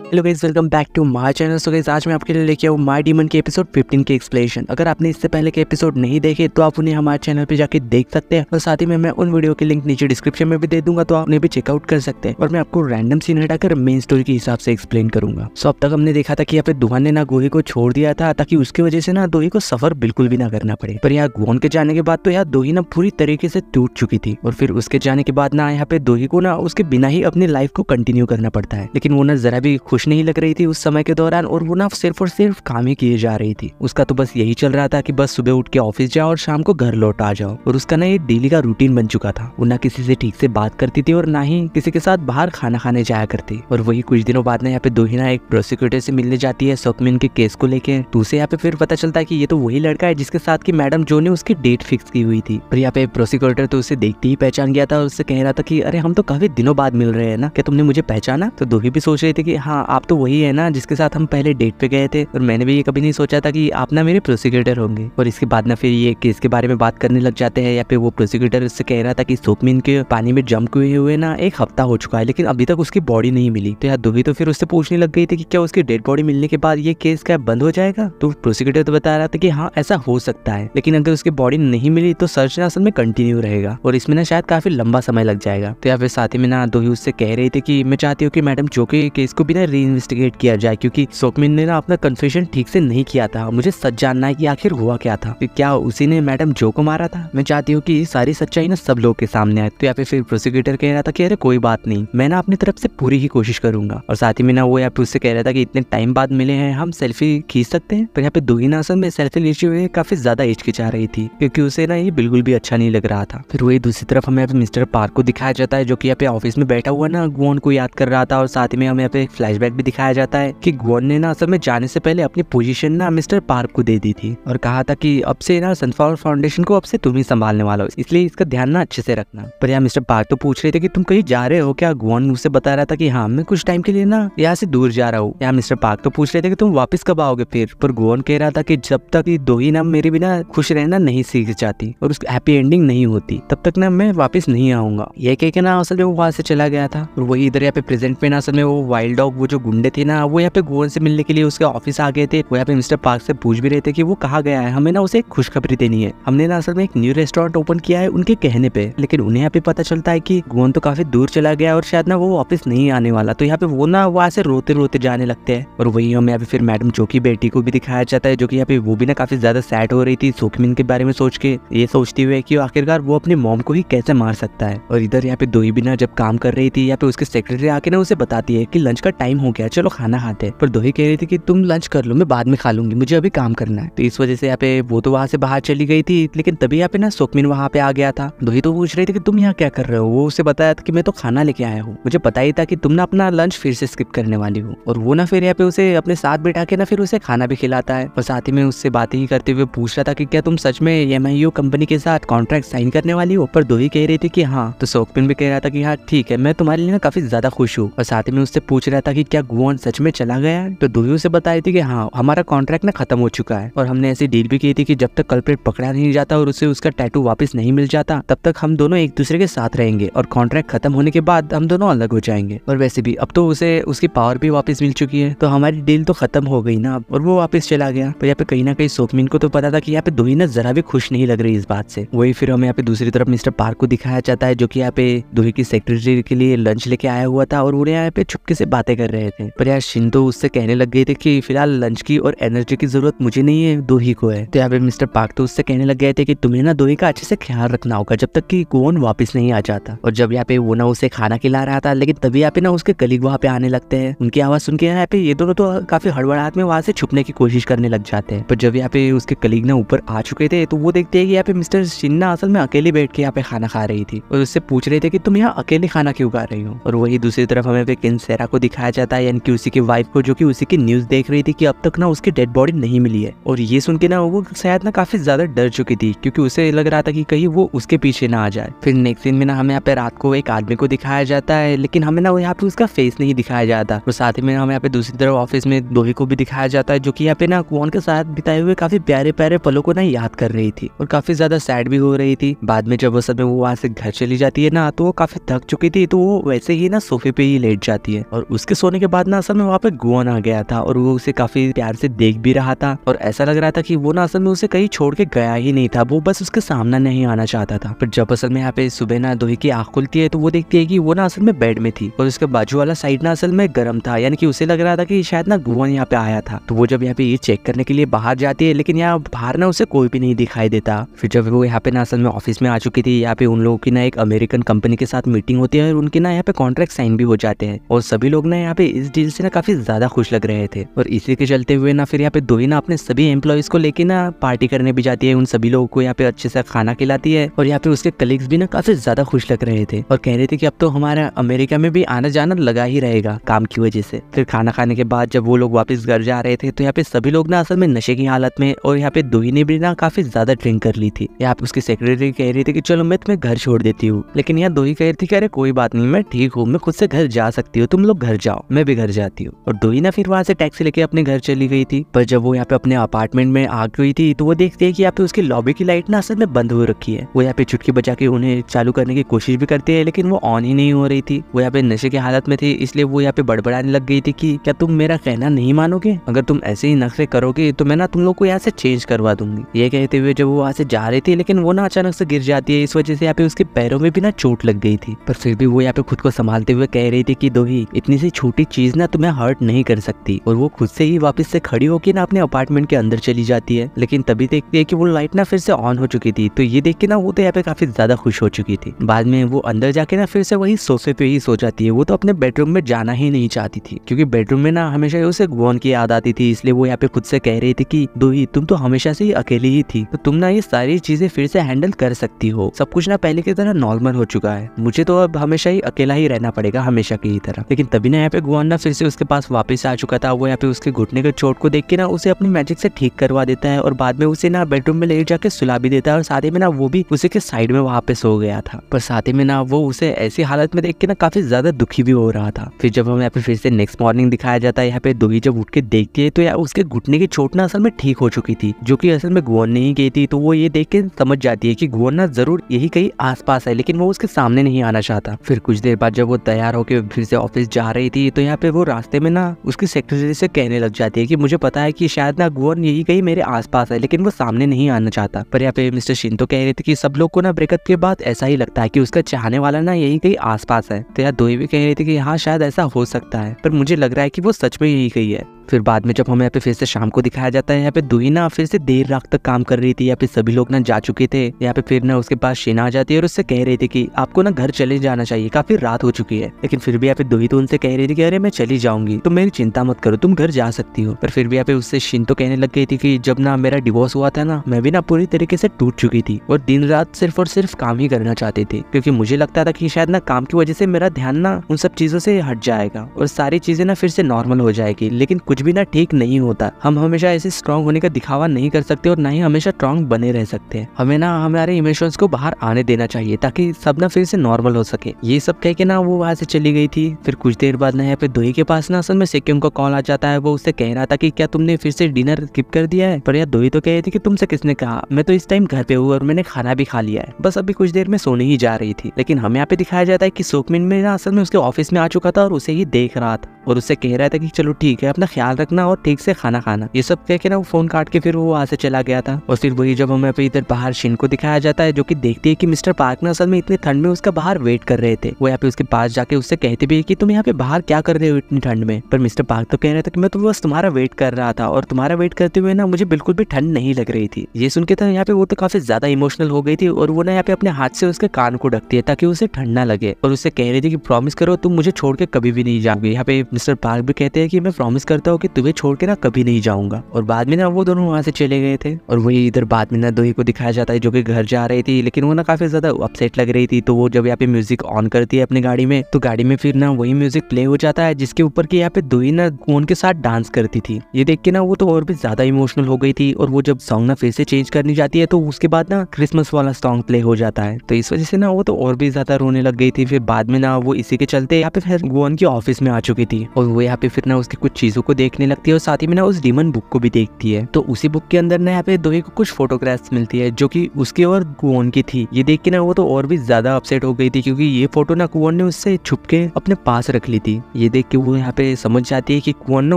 Hello guys, welcome back to my channel. So guys, आज मैं आपके लिए लेके आऊँ माय डीमन के एपिसोड 15 के एक्सप्लेनेशन। अगर आपने इससे पहले के एपिसोड नहीं देखे तो आप उन्हें हमारे चैनल पे जाके देख सकते हैं, और साथ ही में मैं उन वीडियो के लिंक नीचे डिस्क्रिप्शन में भी दे दूंगा, तो आप उन्हें भी चेकआउट कर सकते हैं। और मैं आपको रैंडम सीन हटाकर मेन स्टोरी के हिसाब से एक्सप्लेन करूंगा। सो अब तक हमने देखा था कि यहाँ पे गुआन ने ना गोही को छोड़ दिया था ताकि उसकी वजह से ना दोही को सफर बिल्कुल भी ना करना पड़े। पर यहाँ गुआन के जाने के बाद तो यहाँ दोही ना पूरी तरीके से टूट चुकी थी, और फिर उसके जाने के बाद ना यहाँ पे दोही को ना उसके बिना ही अपनी लाइफ को कंटिन्यू करना पड़ता है। लेकिन वो ना जरा भी खुश नहीं लग रही थी उस समय के दौरान, और वो ना सिर्फ और सिर्फ काम ही किए जा रही थी। उसका तो बस यही चल रहा था कि बस सुबह उठ के ऑफिस जाओ और शाम को घर लौट आ जाओ, और उसका ना ये डेली का रूटीन बन चुका था। वो ना किसी से ठीक से बात करती थी और ना ही किसी के साथ बाहर खाना खाने जाया करती। और वही कुछ दिनों बाद ना यहाँ पे दोही ना एक प्रोसिक्यूटर से मिलने जाती है सोकमिन के केस को लेके। तो उसे यहाँ पे फिर पता चलता है कि ये तो वही लड़का है जिसके साथ की मैडम जो ने उसकी डेट फिक्स की हुई थी। पर यहाँ पे प्रोसिक्यूटर तो उसे देखते ही पहचान गया था और उससे कह रहा था कि अरे हम तो काफी दिनों बाद मिल रहे हैं ना, क्या तुमने मुझे पहचाना? तो दोही भी सोच रही थी कि हाँ, आप तो वही है ना जिसके साथ हम पहले डेट पे गए थे, और मैंने भी ये कभी नहीं सोचा था कि आप ना मेरे प्रोसिक्यूटर होंगे। और इसके बाद ना फिर ये केस के बारे में बात करने लग जाते हैं। या पे वो प्रोसिक्यूटर उससे कह रहा था कि सोकमिन के पानी में जंप हुए ना 1 हफ्ता हो चुका है, लेकिन अभी तक उसकी बॉडी नहीं मिली। तो यार दोही तो फिर उससे पूछने लग गई थी कि क्या उसकी डेड बॉडी मिलने के बाद ये केस क्या बंद हो जाएगा? तो प्रोसिक्यूटर तो बता रहा था कि हाँ, ऐसा हो सकता है, लेकिन अगर उसकी बॉडी नहीं मिली तो सर्च ना असल में कंटिन्यू रहेगा, और इसमें ना शायद काफी लंबा समय लग जाएगा। तो यार फिर साथ ही में ना दोही उससे कह रही थी कि मैं चाहती हूँ कि मैडम जो के केस को भी ना री इन्वेस्टिगेट किया जाए, क्योंकि सोकमिन ने ना अपना कन्फेशन ठीक से नहीं किया था। मुझे सच जानना है कि आखिर हुआ क्या था, कि क्या उसी ने मैडम जो को मारा था। मैं चाहती हूँ कि सारी सच्चाई ना सब लोग के सामने आए। तो यहाँ पे फिर प्रोसिक्यूटर कह रहा था कि अरे कोई बात नहीं, मैं ना अपनी तरफ से पूरी ही कोशिश करूंगा। और साथ ही में ना वो यहाँ पे उससे कह रहा था कि इतने टाइम बाद मिले हैं, हम सेल्फी खींच सकते हैं। पर यहाँ पे दोही ना असल में सेल्फी लेते हुए काफी ज्यादा हिचकिचा रही थी, क्योंकि उसे ना ये बिल्कुल भी अच्छा नहीं लग रहा था। फिर वही दूसरी तरफ हमें यहाँ पे मिस्टर पार्क को दिखाया जाता है, जो कि यहाँ पे ऑफिस में बैठा हुआ ना गुआन को याद कर रहा था। और साथ ही में हमें यहाँ पे फ्लैशबैक भी दिखाया जाता है कि गुआन ने ना असल में जाने से पहले अपनी पोजीशन ना मिस्टर पार्क को दे दी थी, और कहा था कि अब से ना सनफ्लावर फाउंडेशन को अब से तुम ही संभालने वाला हो, इसलिए इसका ध्यान ना अच्छे से रखना। पर यहाँ मिस्टर पार्क तो पूछ रहे थे कि तुम कहीं जा रहे हो क्या? गुआन उसे बता रहा था कि हाँ, मैं कुछ टाइम के लिए ना यहाँ से दूर जा रहा हूँ। यहाँ मिस्टर पार्क तो पूछ रहे थे कि तुम वापस कब आओगे फिर? पर गुआन कह रहा था कि जब तक ये दोही ना मेरे बिना खुश रहना नहीं सीख जाती और उसकी हैप्पी एंडिंग नहीं होती, तब तक ना मैं वापस नहीं आऊंगा। ये कह के ना असल में वो वहां से चला गया था। और वही इधर यहाँ पे प्रेजेंट में ना असल में वो वाइल्ड डॉग, वो जो गुंडे थे ना, वो यहाँ पे गुआन से मिलने के लिए उसके ऑफिस आ गए थे। वो यहाँ पे मिस्टर पार्क से पूछ भी रहे थे कि वो कहाँ गया है, हमें ना उसे खुशखबरी देनी है। हमने ना असल में एक न्यू रेस्टोरेंट ओपन किया है उनके कहने पे, लेकिन उन्हें यहाँ पे पता चलता है कि गुआन तो काफी दूर चला गया और शायद ना वो वापस नहीं आने वाला। तो यहाँ पे वो ना वहाँ से रोते रोते जाने लगते हैं। और वही हमें यहाँ पे फिर मैडम जो की बेटी को भी दिखाया जाता है, जो कि यहाँ पे वो भी ना काफी ज्यादा सैड हो रही थी सोकमिन के बारे में सोच के, ये सोचती हुए कि आखिरकार वो अपनी मॉम को ही कैसे मार सकता है। और इधर यहाँ पे दोही भी ना जब काम कर रही थी, यहाँ पे उसके सेक्रेटरी आके ना उसे बताती है कि लंच का टाइम हो गया, चलो खाना खाते हैं। पर दोही कह रही थी कि तुम लंच कर लो, मैं बाद में खा लूंगी, मुझे अभी काम करना है। तो इस वजह से यहाँ पे वो तो वहाँ से बाहर चली गई थी, लेकिन तभी यहाँ पे ना सोकमिन वहाँ पे आ गया था। दोही तो पूछ रही थी कि तुम यहाँ क्या कर रहे हो? वो उसे बताया था कि मैं तो खाना लेके आया हूँ, मुझे पता ही था कि तुम ना अपना लंच फिर से स्किप करने वाली हो। और वो ना फिर यहाँ पे उसे अपने साथ बैठा के ना फिर उसे खाना भी खिलाता है, और साथ ही में उससे बातें ही करते हुए पूछ रहा था कि क्या तुम सच में MIU कंपनी के साथ कॉन्ट्रैक्ट साइन करने वाली हो? पर दोही कह रही थी कि हाँ। तो सोकमिन भी कह रहा था कि हाँ ठीक है, मैं तुम्हारे लिए ना काफी ज्यादा खुश हूँ। और साथ ही में उससे पूछ रहा था कि क्या गुआन सच में चला गया है? तो दोही उसे बताई थी कि हाँ, हमारा कॉन्ट्रैक्ट ना खत्म हो चुका है, और हमने ऐसी डील भी की थी कि जब तक कल्प्रिट पकड़ा नहीं जाता और उसे उसका टैटू वापस नहीं मिल जाता, तब तक हम दोनों एक दूसरे के साथ रहेंगे, और कॉन्ट्रैक्ट खत्म होने के बाद हम दोनों अलग हो जाएंगे। और वैसे भी अब तो उसे उसकी पावर भी वापस मिल चुकी है, तो हमारी डील तो खत्म हो गई ना। और वो वापस चला गया। पर यहाँ पे कहीं ना कहीं सोकमिन को तो पता था कि यहाँ पे दोही ना जरा भी खुश नहीं लग रही इस बात से। वही फिर हमें यहाँ पे दूसरी तरफ मिस्टर पार्क को दिखाया जाता है, जो कि यहाँ पे दोही की सेक्रेटरी के लिए लंच लेके आया हुआ था, और उन्हें यहाँ पे चुपके से बातें कर रहे थे। पर यार शिंतो उससे कहने लग गए थे कि फिलहाल लंच की और एनर्जी की जरूरत मुझे नहीं है, दोही को है। तो यहाँ पे मिस्टर पार्क तो उससे कहने लग गए थे कि तुम्हें ना दोही का अच्छे से ख्याल रखना होगा जब तक कि गुआन वापस नहीं आ जाता। और जब यहाँ पे वो ना उसे खाना खिला रहा था, लेकिन तभी यहाँ पे ना उसके कलीग वहाँ पे आने लगते हैं। उनकी आवाज सुन के यहाँ पे ये दोनों तो काफी हड़बड़ाहट में वहाँ से छुपने की कोशिश करने लग जाते हैं। पर जब यहाँ पे उसके कलीग ना ऊपर आ चुके थे, तो वो देखते हैं कि यहाँ पे मिस्टर शिन्ना असल में अकेले बैठ के यहाँ पे खाना खा रही थी, और उससे पूछ रहे थे कि तुम यहाँ अकेले खाना क्यों खा रही हो। और वही दूसरी तरफ हमें पे किनसेरा को दिखाया जाता है, यानी कि उसी की वाइफ को, जो कि उसी की न्यूज देख रही थी कि अब तक ना उसकी डेड बॉडी नहीं मिली है। और ये सुन के ना वो शायद ना काफी ज्यादा डर चुकी थी, क्योंकि उसे लग रहा था कि कहीं वो उसके पीछे ना आ जाए। फिर नेक्स्ट सीन में ना हमें यहाँ पे रात को एक आदमी को दिखाया जाता है, लेकिन हमें ना यहाँ पे उसका फेस नहीं दिखाया जाता। और साथ ही में हमें यहाँ पे दूसरी तरफ ऑफिस में दोही को भी दिखाया जाता है, जो कि यहाँ पे ना गुआन के साथ बिताए हुए काफी प्यारे प्यारे पलों को ना याद कर रही थी, और काफी ज्यादा सैड भी हो रही थी। बाद में जब वो सब वो वहाँ से घर चली जाती है ना, तो वो काफी थक चुकी थी, तो वो वैसे ही ना सोफे पे ही लेट जाती है, और उसके सोने होने के बाद ना असल में वहाँ पे गुआन आ गया था और वो उसे काफी प्यार से देख भी रहा था और ऐसा लग रहा था कि वो ना असल में उसे कहीं छोड़ के गया ही नहीं था, वो बस उसके सामने नहीं आना चाहता था। पर जब असल में यहाँ पे सुबह ना दोही की आँख खुलती है तो वो देखती है कि वो ना असल में बेड में थी और उसके बाजू वाला साइड ना असल में गर्म था, यानी कि उसे लग रहा था कि शायद ना गुआन यहाँ पे आया था। तो वो जब यहाँ पे ये चेक करने के लिए बाहर जाती है, लेकिन यहाँ बाहर ना उसे कोई भी नहीं दिखाई देता। फिर जब वो यहाँ पे ना असल में ऑफिस में आ चुकी थी, यहाँ पे उन लोगों की ना एक अमेरिकन कंपनी के साथ मीटिंग होती है और उनके ना यहाँ पे कॉन्ट्रैक्ट साइन भी हो जाते हैं और सभी लोग ना यहाँ पे इस डील से ना काफी ज्यादा खुश लग रहे थे। और इसी के चलते हुए ना फिर यहाँ पे दोही ना अपने सभी एम्प्लॉइज को लेके ना पार्टी करने भी जाती है, उन सभी लोगों को यहाँ पे अच्छे से खाना खिलाती है और यहाँ पे उसके कलीग्स भी ना काफी ज्यादा खुश लग रहे थे और कह रहे थे कि अब तो हमारा अमेरिका में भी आना जाना लगा ही रहेगा काम की वजह से। फिर खाना खाने के बाद जब वो लोग वापस घर जा रहे थे तो यहाँ पे सभी लोग ना असल में नशे की हालत में, और यहाँ पे दोही ने भी ना काफी ज्यादा ड्रिंक कर ली थी। यहाँ पे उसकी सेक्रेटरी कह रही थी कि चलो मैं तुम्हें घर छोड़ देती हूँ, लेकिन यहाँ दोही कह रही थी कि अरे कोई बात नहीं, मैं ठीक हूँ, मैं खुद से घर जा सकती हूँ, तुम लोग घर जाओ, मैं भी घर जाती हूँ। और दोही ना फिर वहाँ से टैक्सी लेके अपने घर चली गई थी। पर जब वो यहाँ पे अपने अपार्टमेंट में आ गई थी तो वो देखती है कि यहाँ पे उसकी लॉबी की लाइट ना असल में बंद हो रखी है। वो यहाँ पे चुटकी बजा के उन्हें चालू करने की कोशिश भी करती है, लेकिन वो ऑन ही नहीं हो रही थी। वो यहाँ पे नशे की हालत में थी, इसलिए वो यहाँ पे बड़बड़ाने लग गई थी कि क्या तुम मेरा कहना नहीं मानोगे, अगर तुम ऐसे ही नखरे करोगे तो मैं ना तुम लोग को यहाँ से चेंज करवा दूंगी। ये कहते हुए जब वो वहाँ से जा रही थी, लेकिन वो ना अचानक से गिर जाती है, इस वजह से यहाँ पे उसके पैरों में भी ना चोट लग गई थी। पर फिर भी वो यहाँ पे खुद को संभालते हुए कह रही थी कि दोही इतनी सी छोटी चीज ना तुम्हें हर्ट नहीं कर सकती। और वो खुद से ही वापस से खड़ी होकर ना अपने अपार्टमेंट के अंदर चली जाती है, लेकिन तभी देखती है कि वो लाइट ना फिर से ऑन हो चुकी थी। तो ये देख के ना वो तो यहाँ पे काफी ज्यादा खुश हो चुकी थी। बाद में वो अंदर जाके ना फिर से वही सोफे पे ही सो जाती है। वो तो अपने बेडरूम में जाना ही नहीं चाहती थी, क्योंकि बेडरूम में ना हमेशा उसे गुआन की याद आती थी, इसलिए वो यहाँ पे खुद से कह रही थी कि दोही तुम तो हमेशा से ही अकेली ही थी, तो तुम ना ये सारी चीजें फिर से हैंडल कर सकती हो, सब कुछ ना पहले की तरह नॉर्मल हो चुका है, मुझे तो अब हमेशा ही अकेला ही रहना पड़ेगा, हमेशा की ही तरह। लेकिन तभी ना यहाँ पे गुआन ना फिर से उसके पास वापस आ चुका था। वो यहाँ पे उसके घुटने के चोट को देख के ना उसे अपनी मैजिक से ठीक करवा देता है और बाद में उसे ना बेडरूम में ले जाके सुला भी देता है और साथ ही में ना वो भी उसी के साइड में वहाँ पे सो गया था। पर साथ ही में ना वो उसे ऐसी हालत में देख के ना काफी ज्यादा दुखी भी हो रहा था। फिर जब हमें यहाँ पे फिर से नेक्स्ट मॉर्निंग दिखाया जाता है, यहाँ पे दोही जब उठ के देखती है तो यार उसके घुटने की चोट ना असल में ठीक हो चुकी थी, जो कि असल में गुआन ने ही की थी। तो वो ये देख के समझ जाती है कि गुआन ना जरूर यही कहीं आसपास है, लेकिन वो उसके सामने नहीं आना चाहता। फिर कुछ देर बाद जब वो तैयार होकर फिर से ऑफिस जा रही थी तो यहाँ पे वो रास्ते में ना उसकी सेक्रेटरी से कहने लग जाती है कि मुझे पता है कि शायद ना गुआन यही कहीं मेरे आसपास है, लेकिन वो सामने नहीं आना चाहता। पर यहाँ पे मिस्टर शिंतो कह रहे थे कि सब लोग को ना ब्रेकअप के बाद ऐसा ही लगता है कि उसका चाहने वाला ना यही कहीं आसपास है। तो यार दोही भी कह रही थी कि हाँ शायद ऐसा हो सकता है, पर मुझे लग रहा है कि वो सच में यही कहीं है। फिर बाद में जब हमें यहाँ पे फिर से शाम को दिखाया जाता है, यहाँ पे दोही ना फिर से देर रात तक काम कर रही थी। यहाँ पे सभी लोग ना जा चुके थे। यहाँ पे फिर ना उसके पास शीना आ जाती है और उससे कह रही थी कि आपको ना घर चले जाना चाहिए, काफी रात हो चुकी है। लेकिन फिर भी यहाँ पे दोही तो उनसे कह रही थी कि अरे मैं चली जाऊंगी, तो मेरी चिंता मत करो, तुम घर जा सकती हो। पर फिर भी यहाँ पे उससे शिंतो कहने लग गई थी कि जब ना मेरा डिवोर्स हुआ था ना, मैं भी ना पूरी तरीके से टूट चुकी थी और दिन रात सिर्फ और सिर्फ काम ही करना चाहती थी, क्योंकि मुझे लगता था कि शायद ना काम की वजह से मेरा ध्यान ना उन सब चीजों से हट जाएगा और सारी चीजें ना फिर से नॉर्मल हो जाएगी। लेकिन कुछ भी ना ठीक नहीं होता। हम हमेशा ऐसे स्ट्रांग होने का दिखावा नहीं कर सकते और ना ही हमेशा स्ट्रांग बने रह सकते हैं। हमें ना हमारे इमोशंस को बाहर आने देना चाहिए ताकि सब ना फिर से नॉर्मल हो सके। ये सब कह के ना वो वहां से चली गई थी। फिर कुछ देर बाद ना यहाँ पे दोही के पास ना असल में सेक्यूम का कॉल आ जाता है। वो उससे कह रहा था कि क्या तुमने फिर से डिनर स्किप कर दिया है। पर यार दोही तो कह रही थी कि तुमसे किसने कहा, मैं तो इस टाइम घर पे हूँ और मैंने खाना भी खा लिया है, बस अभी कुछ देर में सोने ही जा रही थी। लेकिन हमें यहाँ पे दिखाया जाता है कि सोकमिन में ना असल में उसके ऑफिस में आ चुका था और उसे ही देख रहा था और उससे कह रहा था कि चलो ठीक है, अपना ख्याल रखना और ठीक से खाना खाना। ये सब कह के ना वो फोन काट के फिर वो वहां से चला गया था। और फिर वही जब हमें इधर बाहर शिन को दिखाया जाता है, जो कि देखती है कि मिस्टर पार्क ना असल में इतनी ठंड में उसका बाहर वेट कर रहे थे। वो यहाँ पे उसके पास जाके उससे कहते भी कि तुम यहाँ पे बाहर क्या कर रहे हो इतनी ठंड में। पर मिस्टर पार्क तो कह रहा था कि मैं तो बस तुम्हारा वेट कर रहा था और तुम्हारा वेट करते हुए ना मुझे बिल्कुल भी ठंड नहीं लग रही थी। ये सुन के था यहाँ पे वो तो काफी ज्यादा इमोशनल हो गई थी और वो ना यहाँ पे अपने हाथ से उसके कान को ढकती है ताकि उसे ठंड ना लगे और उससे कह रही थी कि प्रॉमिस करो तुम मुझे छोड़ के कभी भी नहीं जाओगे। यहाँ पे मिस्टर पार्क भी कहते हैं कि मैं प्रॉमिस करता हूँ कि तुम्हें छोड़ के ना कभी नहीं जाऊंगा। और बाद में ना वो दोनों वहां से चले गए थे। और वही इधर बाद में ना दोही को दिखाया जाता है जो कि घर जा रही थी, लेकिन वो ना काफी ज्यादा अपसेट लग रही थी। तो वो जब यहाँ पे म्यूजिक ऑन करती है अपनी गाड़ी में, तो गाड़ी में फिर ना वही म्यूजिक प्ले हो जाता है जिसके ऊपर की यहाँ पे दोही ना गुआन के साथ डांस करती थी। ये देख के ना वो तो और भी ज्यादा इमोशनल हो गई थी। और वो जब सॉन्ग ना फिर से चेंज करनी जाती है तो उसके बाद ना क्रिसमस वाला सॉन्ग प्ले हो जाता है। तो इस वजह से ना वो तो और भी ज्यादा रोने लग गई थी। फिर बाद में ना वो इसी के चलते यहाँ पे फिर गुआन की ऑफिस में आ चुकी थी। थी और वो यहाँ पे फिर ना उसकी कुछ चीजों को देखने लगती है और साथ ही में ना उस डीमन बुक को भी देखती है। तो उसी बुक के अंदर ना यहाँ पे दोही को कुछ फोटोग्राफ्स मिलती है जो कि उसकी और गुओन की थी। ये देख के ना वो तो और भी ज्यादा अपसेट हो गई थी क्योंकि ये फोटो ना गुओन ने उससे छुप के अपने पास रख ली थी। ये देख के वो यहाँ पे समझ जाती है कि गुओन ना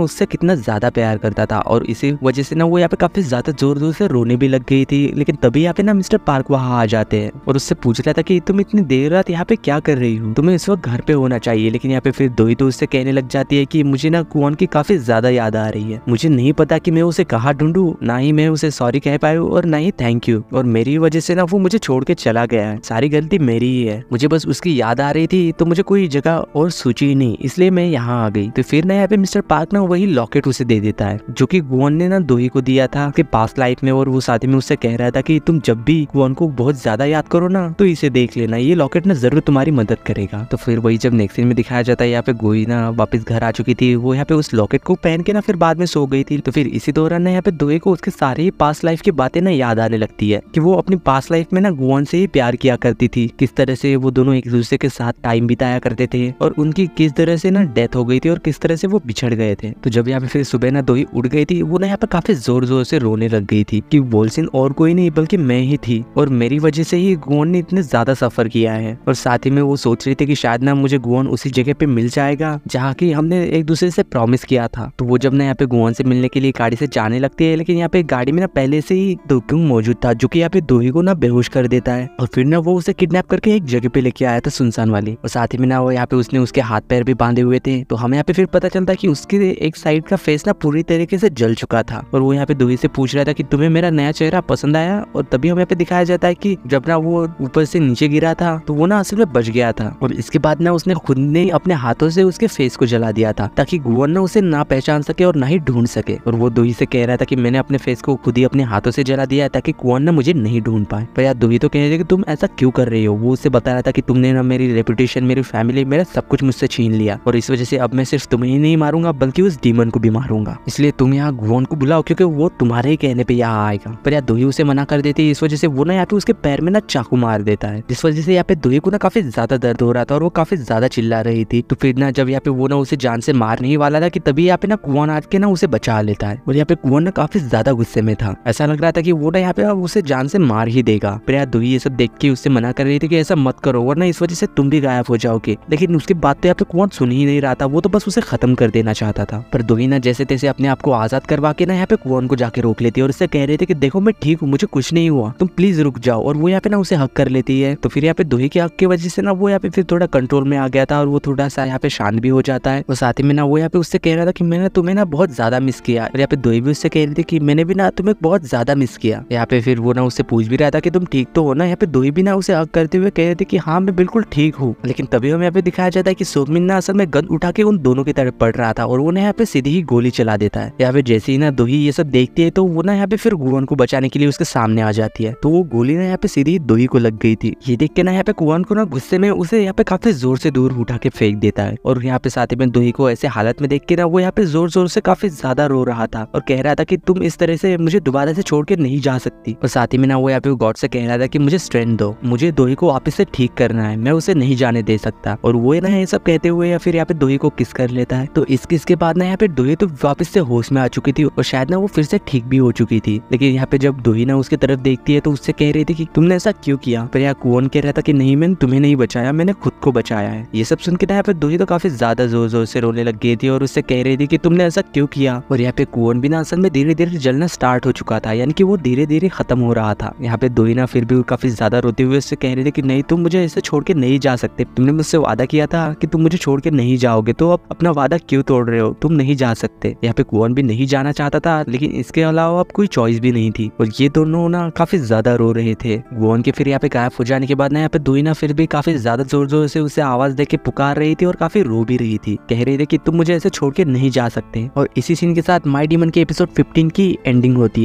उससे कितना ज्यादा प्यार करता था और इसी वजह से ना वो यहाँ पे काफी ज्यादा जोर जोर से रोने भी लग गई थी। लेकिन तभी यहाँ पे ना मिस्टर पार्क वहाँ आ जाते हैं और उससे पूछ रहा था कि तुम इतनी देर रात यहाँ पे क्या कर रही हो, तुम्हें इस वक्त घर पे होना चाहिए। लेकिन यहाँ पे फिर दोही तो उससे कहने लग जाती है कि मुझे ना गुओन की काफी ज्यादा याद आ रही है, मुझे नहीं पता कि मैं उसे कहाँ ढूंढूं, ना ही मैं उसे सॉरी कह पाऊँ और ना ही थैंक यू, और मेरी वजह से ना वो मुझे छोड़ के चला गया है, सारी गलती मेरी ही है, मुझे बस उसकी याद आ रही थी तो मुझे कोई जगह और सूची नहीं, इसलिए मैं यहाँ आ गई। तो फिर ना यहाँ पे मिस्टर पार्क ना वही लॉकेट उसे दे देता है जो कि गुओन ने ना दोही को दिया था उसके पास्ट लाइफ में, और वो साथ ही में उससे कह रहा था कि तुम जब भी गुओन को बहुत ज्यादा याद करो ना तो इसे देख लेना, ये लॉकेट ना जरूर तुम्हारी मदद करेगा। तो फिर वही जब नेक्स्ट सीन में दिखाया जाता है यहाँ पे गोई ना वापस घर आ चुकी थी, वो यहाँ पे उस लॉकेट को पहन के ना फिर बाद में सो गई थी। तो फिर इसी दौरान ना यहाँ पे दोही को उसके सारे ही पास्ट लाइफ की बातें ना याद आने लगती है कि वो अपनी पास्ट लाइफ में ना गुओन से ही प्यार किया करती थी, किस तरह से वो दोनों एक दूसरे के साथ टाइम बिताया करते थे और उनकी किस तरह से ना डेथ हो गई थी और किस तरह से वो बिछड़ गए थे। तो जब यहाँ पे फिर सुबह ना दोही उठ गई थी, वो ना यहाँ पे काफी जोर जोर से रोने लग गई थी कि वोल्सिन और कोई नहीं बल्कि मैं ही थी और मेरी वजह से ही गुओन ने इतने ज्यादा सफर किया है। और साथ ही में वो सोच रही थी कि शायद ना मुझे गुओन उसी जगह पे मिल जाएगा जहाँ की हमने एक दूसरे से प्रॉमिस किया था। तो वो जब ना यहाँ पे गुओन से मिलने के लिए गाड़ी से जाने लगती है, लेकिन यहाँ पे गाड़ी में ना पहले से ही डोक्यूंग मौजूद था जो कि यहाँ पे दोही को ना बेहोश कर देता है और फिर ना वो उसे किडनैप करके एक जगह पे लेके आया था सुनसान वाली, और साथ ही में ना वो यहाँ पे उसने उसके हाथ पैर भी बांधे हुए थे। तो हमें यहाँ पे फिर पता चलता है कि उसके एक साइड का फेस ना पूरी तरीके से जल चुका था और वो यहाँ पे दोही से पूछ रहा था कि तुम्हें मेरा नया चेहरा पसंद आया। और तभी हमें यहाँ पे दिखाया जाता है कि जब ना वो ऊपर से नीचे गिरा था तो वो ना असल में बच गया था और इसके बाद ना उसने खुद ने अपने हाथों से उसके फेस को जला दिया था ताकि गुओन ना उसे ना पहचान सके और ना ही ढूंढ सके। और वो दोही से कह रहा था कि मैंने अपने फेस को खुद ही अपने हाथों से जला दिया है ताकि गुओन ना मुझे नहीं ढूंढ पाए। पर यार दोही तो कह रही थी कि तुम ऐसा क्यों कर रही हो। वो उसे बता रहा था कि तुमने ना मेरी रेपुटेशन, मेरी फैमिली, मेरा सब कुछ मुझसे छीन लिया और इस वजह से अब मैं सिर्फ तुम्हें ही नहीं मारूंगा बल्कि उस डीमन को भी मारूंगा, इसलिए तुम यहाँ गुओन को बुलाओ क्योंकि वो तुम्हारे ही कहने पे यहाँ आएगा। पर यार दोही उसे मना कर देती है, इस वजह से वो ना यहाँ पे उसके पैर में ना चाकू मार देता है, जिस वजह से यहाँ पे दोही को ना काफी ज्यादा दर्द हो रहा था और वो काफी ज्यादा चिल्ला रही थी। तो फिर ना जब यहाँ पे वो ना उसे जान से मारने ही वाला था कि तभी यहाँ पे ना गुओन आके ना उसे बचा लेता है और यहाँ पे गुओन ना काफी ज्यादा गुस्से में था, ऐसा लग रहा था कि वो ना यहाँ पे उसे जान से मार ही देगा। पर यार दोही ये सब देख के उससे मना कर रही थी कि ऐसा मत करो वरना इस वजह से तुम भी गायब हो जाओगे। लेकिन उसकी बात तो यहाँ पे गुओन सुन ही नहीं रहा था, वो तो बस उसे खत्म कर देना चाहता था। पर दोही ना जैसे तैसे अपने आप को आजाद करवा के ना यहाँ पे गुओन को जाके रोक लेती है और उससे कह रही थी कि देखो मैं ठीक हूँ, मुझे कुछ नहीं हुआ, तुम प्लीज रुक जाओ। और वो यहाँ पे ना उसे हक कर लेती है। तो फिर यहाँ पे दोही के हक की वजह से ना वो यहाँ पे फिर थोड़ा कंट्रोल में आ गया था और वो थोड़ा सा यहाँ पे शांत भी हो जाता है। और साथ ही में ना वो यहाँ पे उससे कह रहा था कि मैंने तुम्हें ना बहुत ज्यादा मिस किया, और यहाँ पे दोही भी उससे कह रही थी कि मैंने भी ना तुम्हें बहुत ज्यादा मिस किया। यहाँ पे फिर वो ना उससे पूछ भी रहा था कि तुम ठीक तो हो ना। यहाँ पे दोही भी ना उसे हक करते हुए कह रही थी कि हाँ मैं बिल्कुल ठीक हूँ। लेकिन तभी हमें यहाँ पे दिखाया जाता है कि सोगमिन ना असल में गन उठा के उन दोनों की तरफ पड़ रहा था और वो ना यहाँ पे सीधी ही गोली चला देता है। यहाँ पे जैसे ही ना दोही ये सब देखती है तो वो ना यहाँ पे फिर गुओन को बचाने के लिए उसके सामने आ जाती है। तो वो गोली ना यहाँ पे सीधी दोही को लग गई थी। ये देख के ना यहाँ पे गुओन को ना गुस्से में उसे यहाँ पे काफी जोर से दूर उठा के फेंक देता है और यहाँ पे साथ ही में दोही को ऐसे हालत में देख के ना वो यहाँ पे जोर जोर से काफी ज्यादा रो रहा था और कह रहा था कि तुम इस तरह से मुझे दोबारा से छोड़ के नहीं जा सकती। और साथ ही में ना वो यहाँ पे गॉड से कह रहा था कि मुझे स्ट्रेंथ दो, मुझे दोही को वापस से ठीक करना है, मैं उसे नहीं जाने दे सकता। और वो ना ये सब कहते हुए या फिर यहाँ पे दोही को किस कर लेता है। तो इस किस के बाद ना यहाँ पे दोही तो वापस से होश में आ चुकी थी और शायद ना वो फिर से ठीक भी हो चुकी थी। लेकिन यहाँ पे जब दोही ना उसकी तरफ देखती है तो उससे कह रही थी कि तुमने ऐसा क्यों किया। पर यहाँ गुओन कह रहा था कि नहीं मैंने तुम्हें नहीं बचाया, मैंने खुद को बचाया है। ये सब सुन के ना यहाँ पे दोही तो काफी ज्यादा जोर जोर से रोने लग गई थी और उससे कह रही थी कि तुमने ऐसा क्यों किया। और यहाँ पे गुओन भी ना असल में धीरे धीरे जलना स्टार्ट हो चुका था, यानी कि वो धीरे धीरे खत्म हो रहा था। यहाँ पे दोही ना फिर भी काफी ज्यादा रोते हुए उससे कह रही थी कि नहीं तुम मुझे ऐसे छोड़ के नहीं जा सकते, तुमने मुझसे वादा किया था कि तुम मुझे छोड़ के नहीं जाओगे, तो अब अपना वादा क्यों तोड़ रहे हो, तुम नहीं जा सकते। यहाँ पे गुओन भी नहीं जाना चाहता था लेकिन इसके अलावा अब कोई चॉइस भी नहीं थी और ये दोनों ना काफी ज्यादा रो रहे थे। गुओन के फिर यहाँ पे गायब हो जाने के बाद ना यहाँ पे दोही ना फिर भी काफी ज्यादा जोर जोर से उसे आवाज दे के पुकार रही थी और काफी रो भी रही थी, कह रही थी कि तुम मुझे ऐसे छोड़ के नहीं जा सकते। और इसी सीन के साथ माय डीमन के एपिसोड 15 की एंडिंग होती है।